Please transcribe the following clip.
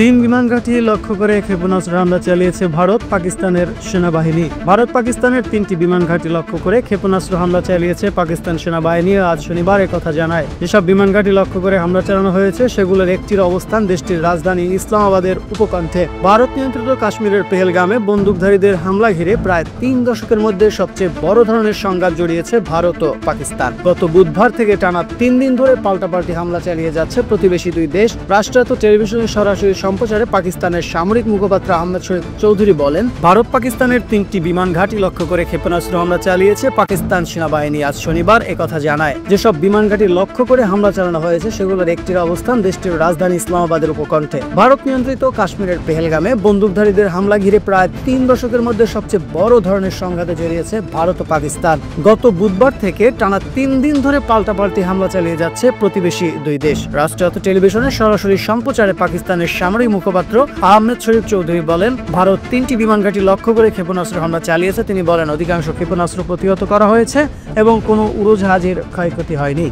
তিন বিমান ঘাঁটি লক্ষ্য করে ক্ষেপণাস্ত্র হামলা চালিয়েছে ভারত পাকিস্তানের সেনাবাহিনী। ভারত পাকিস্তানের তিনটি বিমান ঘাঁটি লক্ষ্য করে ক্ষেপণাস্ত্র হামলা চালিয়েছে পাকিস্তান সেনাবাহিনী আজ শনিবার একথা জানায়। যেসব বিমান ঘাঁটি লক্ষ্য করে হামলা চালানো হয়েছে সেগুলোর একটির অবস্থান দেশটির রাজধানী ইসলামাবাদের উপকণ্ঠে। ভারত নিয়ন্ত্রিত কাশ্মীরের পেহেলগামে বন্দুকধারীদের হামলা ঘিরে প্রায় ৩ দশকের মধ্যে সবচেয়ে বড় ধরনের সংঘাত জড়িয়েছে ভারত ও পাকিস্তান। গত বুধবার থেকে টানা ৩ দিন ধরে পাল্টাপাল্টি হামলা চালিয়ে যাচ্ছে প্রতিবেশী দুই দেশ। রাষ্ট্রায়ত্ত টেলিভিশনের সরাসরি সম্প্রচারে পাকিস্তানের সামরিক মুখপাত্র আহমেদ শরীফ চৌধুরী বলেন, ভারত পাকিস্তানের ৩টি বিমান ঘাঁটি লক্ষ্য করে ক্ষেপণাস্ত্র হামলা চালিয়েছে পাকিস্তান সেনাবাহিনী আজ শনিবার একথা জানায়। যেসব বিমান ঘাঁটি লক্ষ্য করে হামলা চালানো হয়েছে সেগুলোর একটির অবস্থান দেশটির রাজধানী ইসলামাবাদের উপকণ্ঠে। ভারত নিয়ন্ত্রিত কাশ্মীরের পেহেলগামে বন্দুকধারীদের হামলা ঘিরে প্রায় ৩ দশকের মধ্যে সবচেয়ে বড় ধরনের সংঘাতে জড়িয়েছে ভারত ও পাকিস্তান। গত বুধবার থেকে টানা ৩ দিন ধরে পাল্টাপাল্টি হামলা চালিয়ে যাচ্ছে প্রতিবেশী দুই দেশ। রাষ্ট্রায়ত্ত টেলিভিশনের সরাসরি সম্প্রচারে পাকিস্তানের সামরিক মুখপাত্র আহমেদ শরীফ চৌধুরী বলেন, ভারত ৩টি বিমান ঘাঁটি লক্ষ্য করে ক্ষেপণাস্ত্র হামলা চালিয়েছে। তিনি বলেন, অধিকাংশ ক্ষেপণাস্ত্র প্রতিহত করা হয়েছে এবং কোনো উড়োজাহাজের ক্ষয়ক্ষতি হয়নি।